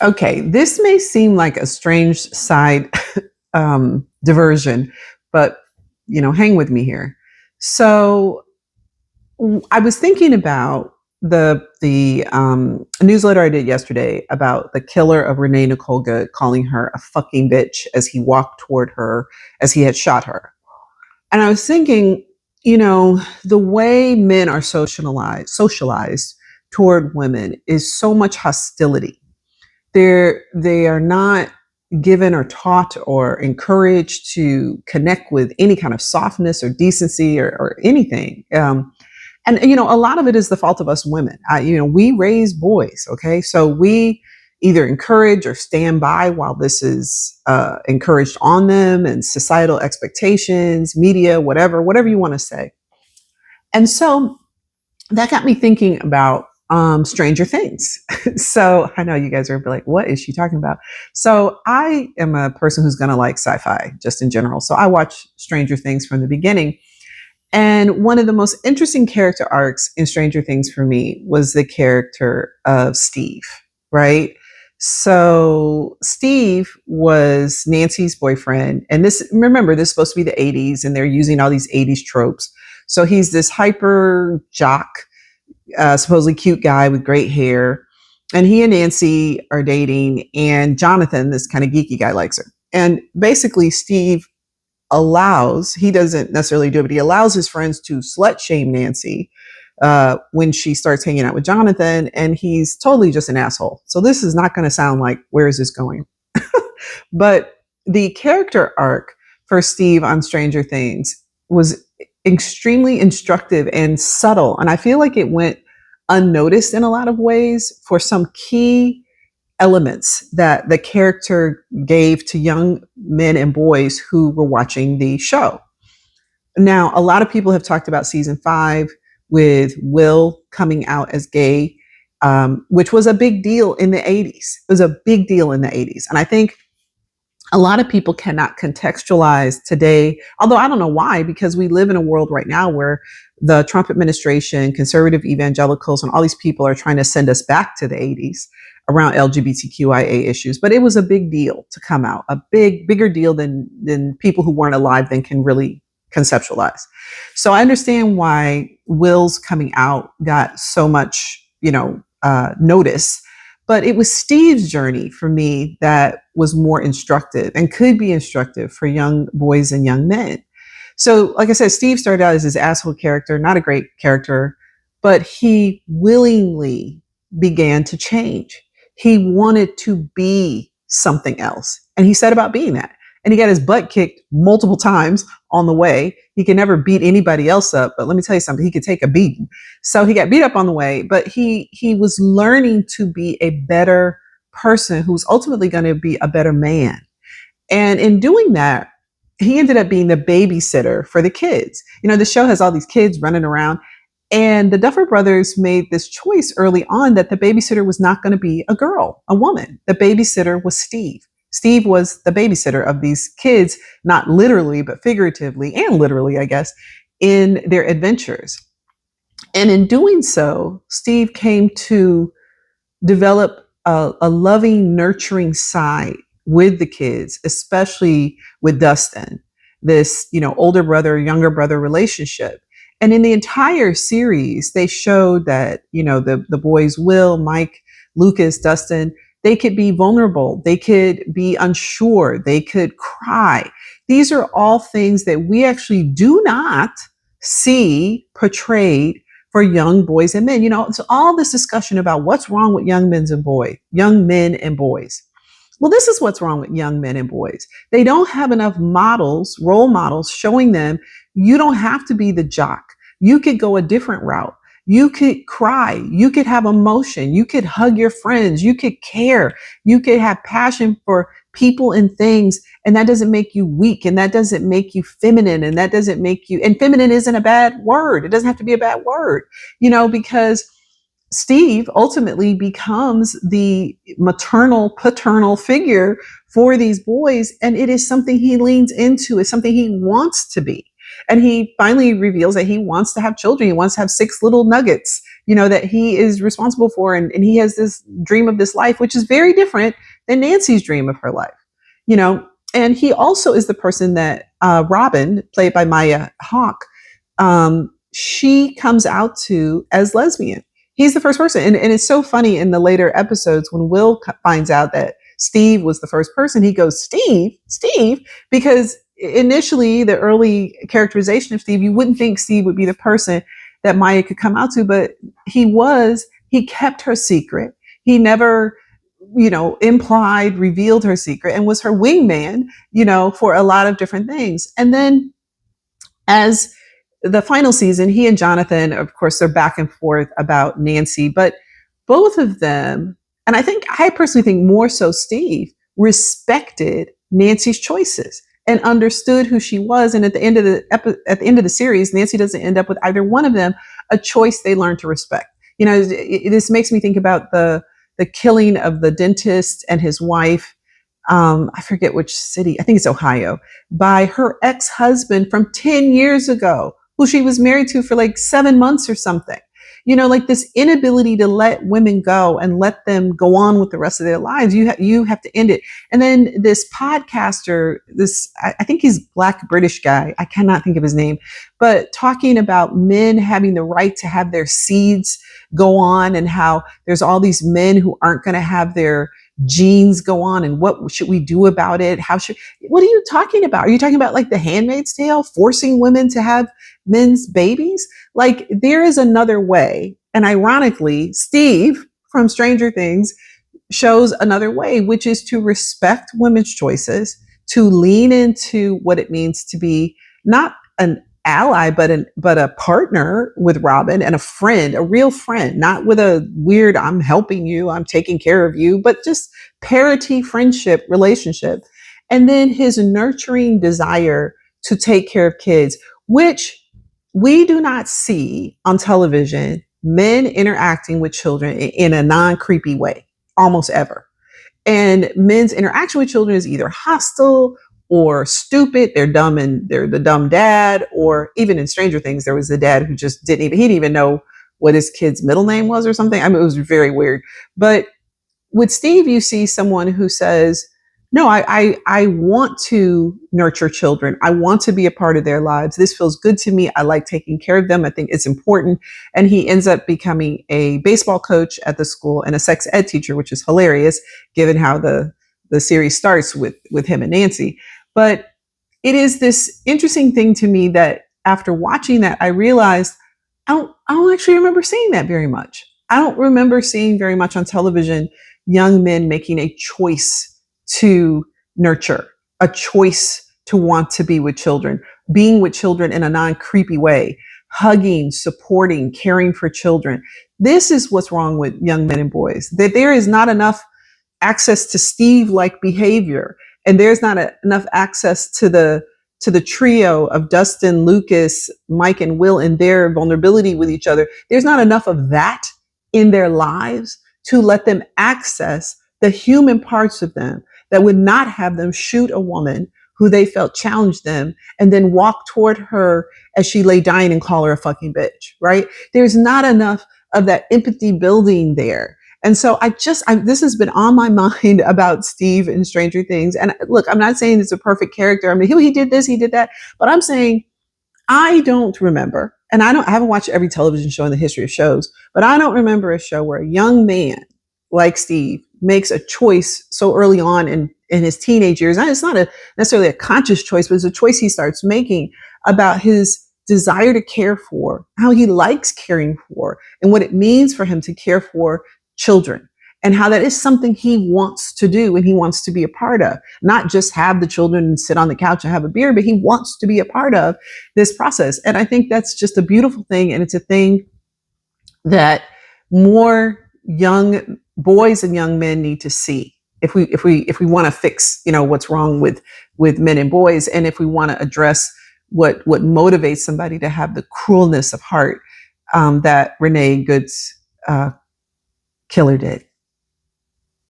Okay, this may seem like a strange side diversion, but hang with me here. So I was thinking about the newsletter I did yesterday about the killer of Renee Nicole Good calling her a fucking bitch as he walked toward her as he had shot her. And I was thinking, the way men are socialized toward women is so much hostility. They are not given or taught or encouraged to connect with any kind of softness or decency or anything. And a lot of it is the fault of us women. We raise boys, okay, so we either encourage or stand by while this is encouraged on them, and societal expectations, media, whatever you want to say. And so that got me thinking about Stranger Things. So I know you guys are like, what is she talking about? So I am a person who's going to like sci-fi just in general. So I watched Stranger Things from the beginning. And one of the most interesting character arcs in Stranger Things for me was the character of Steve, right? So Steve was Nancy's boyfriend. And remember, this is supposed to be the 80s, and they're using all these 80s tropes. So he's this hyper jock, supposedly cute guy with great hair. And he and Nancy are dating, and Jonathan, this kind of geeky guy, likes her. And basically, Steve he doesn't necessarily do it, but he allows his friends to slut shame Nancy when she starts hanging out with Jonathan, and he's totally just an asshole. So this is not going to sound like, where is this going? But the character arc for Steve on Stranger Things was extremely instructive and subtle. And I feel like it went unnoticed in a lot of ways for some key elements that the character gave to young men and boys who were watching the show. Now, a lot of people have talked about season 5 with Will coming out as gay, which was a big deal in the 80s. It was a big deal in the 80s. And I think a lot of people cannot contextualize today, although I don't know why, because we live in a world right now where the Trump administration, conservative evangelicals, and all these people are trying to send us back to the 80s around LGBTQIA issues. But it was a big deal to come out, a bigger deal than people who weren't alive then can really conceptualize. So I understand why Will's coming out got so much, notice. But it was Steve's journey for me that was more instructive and could be instructive for young boys and young men. So, like I said, Steve started out as this asshole character, not a great character, but he willingly began to change. He wanted to be something else, and he set about being that. And he got his butt kicked multiple times on the way. He could never beat anybody else up, but let me tell you something, he could take a beating. So he got beat up on the way, but he was learning to be a better person who's ultimately going to be a better man. And in doing that, he ended up being the babysitter for the kids. The show has all these kids running around, and the Duffer Brothers made this choice early on that the babysitter was not going to be a girl, a woman. The babysitter was Steve. Steve was the babysitter of these kids, not literally, but figuratively and literally, I guess, in their adventures. And in doing so, Steve came to develop a loving, nurturing side with the kids, especially with Dustin, this, older brother, younger brother relationship. And in the entire series, they showed that, the boys, Will, Mike, Lucas, Dustin, they could be vulnerable. They could be unsure. They could cry. These are all things that we actually do not see portrayed for young boys and men. It's all this discussion about what's wrong with young men and boys. Well, this is what's wrong with young men and boys. They don't have enough role models showing them you don't have to be the jock. You could go a different route. You could cry. You could have emotion. You could hug your friends. You could care. You could have passion for people and things. And that doesn't make you weak. And that doesn't make you feminine. And that doesn't make you, and feminine isn't a bad word. It doesn't have to be a bad word, because Steve ultimately becomes the maternal, paternal figure for these boys. And it is something he leans into. It's something he wants to be. And he finally reveals that he wants to have children. He wants to have 6 little nuggets, that he is responsible for. And he has this dream of this life, which is very different than Nancy's dream of her life, you know. And he also is the person that Robin, played by Maya Hawke, she comes out to as lesbian. He's the first person. And it's so funny in the later episodes when Will finds out that Steve was the first person, he goes, Steve, because initially the early characterization of Steve, you wouldn't think Steve would be the person that Maya could come out to, but he kept her secret. He never, implied, revealed her secret, and was her wingman, for a lot of different things. And then as the final season, he and Jonathan, of course, they're back and forth about Nancy, but both of them, and I personally think more so Steve, respected Nancy's choices and understood who she was. And at the end of the series, Nancy doesn't end up with either one of them a choice they learn to respect. This makes me think about the killing of the dentist and his wife. I forget which city, I think it's Ohio, by her ex-husband from 10 years ago, who she was married to for like 7 months or something. Like this inability to let women go and let them go on with the rest of their lives. You have to end it. And then this podcaster, I think he's Black British guy, I cannot think of his name, but talking about men having the right to have their seeds go on, and how there's all these men who aren't going to have their genes go on, and what should we do about it? What are you talking about? Are you talking about like The Handmaid's Tale, forcing women to have men's babies? Like, there is another way. And ironically, Steve from Stranger Things shows another way, which is to respect women's choices, to lean into what it means to be not an ally, but a partner with Robin, and a friend, a real friend, not with a weird, I'm helping you, I'm taking care of you, but just parity friendship relationship. And then his nurturing desire to take care of kids, which we do not see on television, men interacting with children in a non-creepy way, almost ever. And men's interaction with children is either hostile or stupid. They're dumb and they're the dumb dad. Or even in Stranger Things, there was the dad who just he didn't even know what his kid's middle name was or something. I mean, it was very weird. But with Steve, you see someone who says, no, I want to nurture children. I want to be a part of their lives. This feels good to me. I like taking care of them. I think it's important. And he ends up becoming a baseball coach at the school and a sex ed teacher, which is hilarious given how the series starts with him and Nancy. But it is this interesting thing to me that after watching that, I realized I don't actually remember seeing that very much. I don't remember seeing very much on television young men making a choice to nurture, a choice to want to be with children, being with children in a non-creepy way, hugging, supporting, caring for children. This is what's wrong with young men and boys, that there is not enough access to Steve-like behavior, and there's not enough access to the trio of Dustin, Lucas, Mike, and Will and their vulnerability with each other. There's not enough of that in their lives to let them access the human parts of them that would not have them shoot a woman who they felt challenged them and then walk toward her as she lay dying and call her a fucking bitch, right? There's not enough of that empathy building there. And so this has been on my mind about Steve in Stranger Things. And look, I'm not saying it's a perfect character. I mean, he did this, he did that, but I'm saying I don't remember, and I haven't watched every television show in the history of shows, but I don't remember a show where a young man like Steve makes a choice so early on in his teenage years. And it's not necessarily a conscious choice, but it's a choice he starts making about his desire to care for, how he likes caring for, and what it means for him to care for children, and how that is something he wants to do and he wants to be a part of, not just have the children and sit on the couch and have a beer, but he wants to be a part of this process. And I think that's just a beautiful thing. And it's a thing that more young boys and young men need to see if we want to fix, what's wrong with men and boys, and if we want to address what motivates somebody to have the cruelness of heart that Renee Good's killer did.